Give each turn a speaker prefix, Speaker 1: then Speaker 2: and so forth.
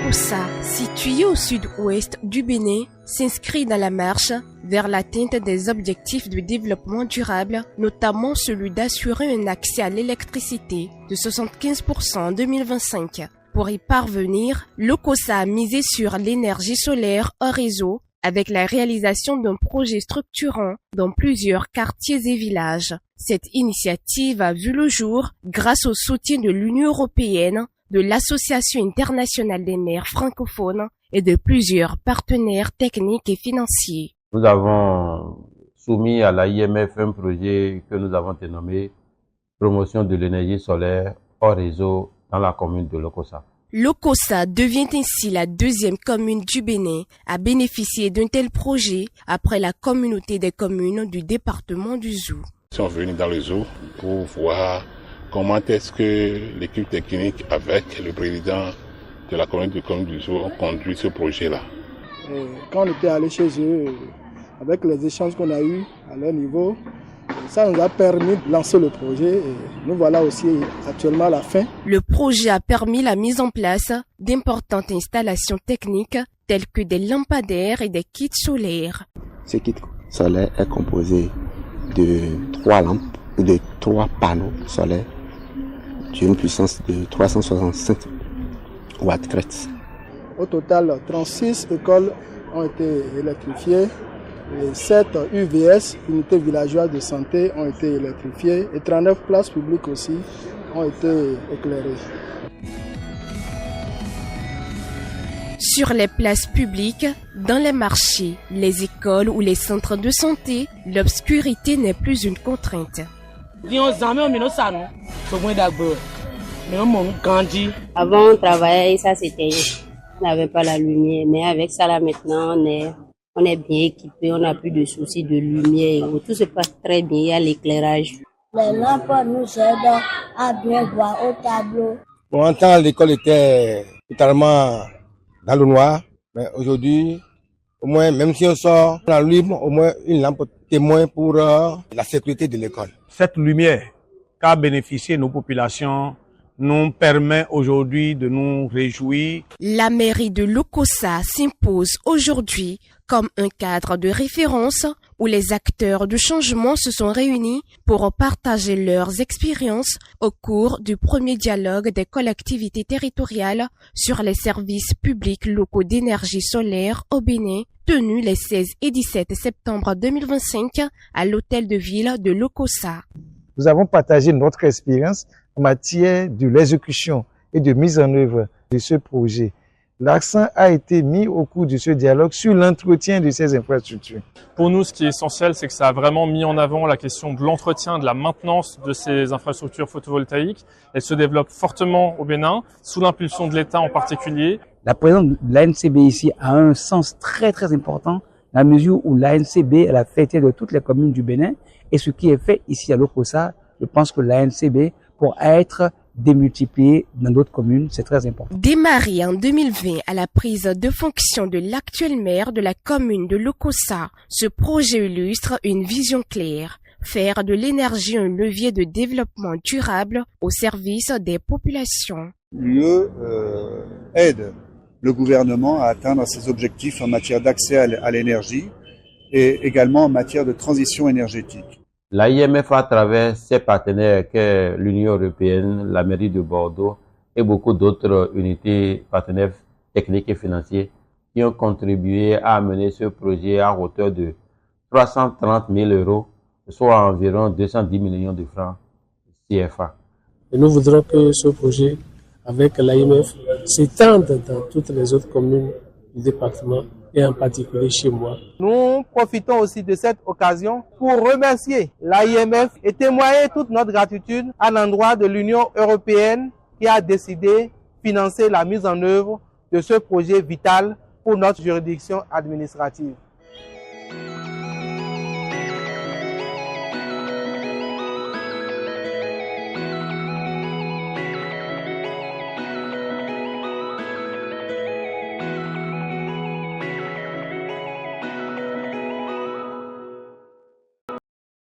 Speaker 1: Lokossa, situé au sud-ouest du Bénin, s'inscrit dans la marche vers l'atteinte des objectifs de développement durable, notamment celui d'assurer un accès à l'électricité de 75% en 2025. Pour y parvenir, Lokossa a misé sur l'énergie solaire hors réseau avec la réalisation d'un projet structurant dans plusieurs quartiers et villages. Cette initiative a vu le jour grâce au soutien de l'Union européenne, de l'Association internationale des maires francophones et de plusieurs partenaires techniques et financiers.
Speaker 2: Nous avons soumis à l'AIMF un projet que nous avons dénommé Promotion de l'énergie solaire hors réseau dans la commune de Lokossa.
Speaker 1: Lokossa devient ainsi la deuxième commune du Bénin à bénéficier d'un tel projet après la communauté des communes du département du Zou.
Speaker 3: Nous sommes venus dans le Zou pour voir comment est-ce que l'équipe technique avec le président de la commune du Zou ont conduit ce projet-là.
Speaker 4: Quand on était allé chez eux, avec les échanges qu'on a eus à leur niveau, ça nous a permis de lancer le projet et nous voilà aussi actuellement à la fin.
Speaker 1: Le projet a permis la mise en place d'importantes installations techniques telles que des lampadaires et des kits solaires.
Speaker 5: Ce kit solaire est composé de 3 lampes ou de 3 panneaux solaires d'une puissance de 365 watts crête.
Speaker 4: Au total, 36 écoles ont été électrifiées. Et 7 UVS, unités villageoises de santé, ont été électrifiées et 39 places publiques aussi ont été éclairées.
Speaker 1: Sur les places publiques, dans les marchés, les écoles ou les centres de santé, l'obscurité n'est plus une contrainte.
Speaker 6: Avant on travaillait et ça c'était, on n'avait pas la lumière, mais avec ça là maintenant on est bien équipé, on n'a plus de soucis de lumière, tout se passe très bien, il y a l'éclairage.
Speaker 7: Les lampes nous aident à bien voir au tableau.
Speaker 8: Pour un temps, l'école était totalement dans le noir, mais aujourd'hui, au moins, même si on sort, on allume au moins une lampe témoin pour la sécurité de l'école.
Speaker 9: Cette lumière qu'a bénéficié nos populations nous permet aujourd'hui de nous réjouir.
Speaker 1: La mairie de Lokossa s'impose aujourd'hui comme un cadre de référence où les acteurs du changement se sont réunis pour partager leurs expériences au cours du premier dialogue des collectivités territoriales sur les services publics locaux d'énergie solaire au Bénin, tenu les 16 et 17 septembre 2025 à l'hôtel de ville de Lokossa.
Speaker 10: Nous avons partagé notre expérience en matière de l'exécution et de mise en œuvre de ce projet. L'accent a été mis au cours de ce dialogue sur l'entretien de ces infrastructures.
Speaker 11: Pour nous, ce qui est essentiel, c'est que ça a vraiment mis en avant la question de l'entretien, de la maintenance de ces infrastructures photovoltaïques. Elles se développent fortement au Bénin, sous l'impulsion de l'État en particulier.
Speaker 12: La présence de l'ANCB ici a un sens très très important, dans la mesure où l'ANCB est la fêtière de toutes les communes du Bénin. Et ce qui est fait ici à Lokossa, je pense que l'ANCB, pour être démultiplié dans d'autres communes, c'est très important.
Speaker 1: Démarré en 2020 à la prise de fonction de l'actuel maire de la commune de Lokossa, ce projet illustre une vision claire, faire de l'énergie un levier de développement durable au service des populations.
Speaker 13: L'UE aide le gouvernement à atteindre ses objectifs en matière d'accès à l'énergie et également en matière de transition énergétique.
Speaker 2: L'AIMF, à travers ses partenaires que l'Union européenne, la mairie de Bordeaux et beaucoup d'autres unités partenaires techniques et financiers qui ont contribué à mener ce projet à hauteur de 330 000 €, soit environ 210 millions de francs CFA.
Speaker 14: Et nous voudrons que ce projet, avec l'AIMF, s'étende dans toutes les autres communes du département et en particulier chez moi.
Speaker 15: Nous profitons aussi de cette occasion pour remercier l'AIMF et témoigner toute notre gratitude à l'endroit de l'Union européenne qui a décidé de financer la mise en œuvre de ce projet vital pour notre juridiction administrative.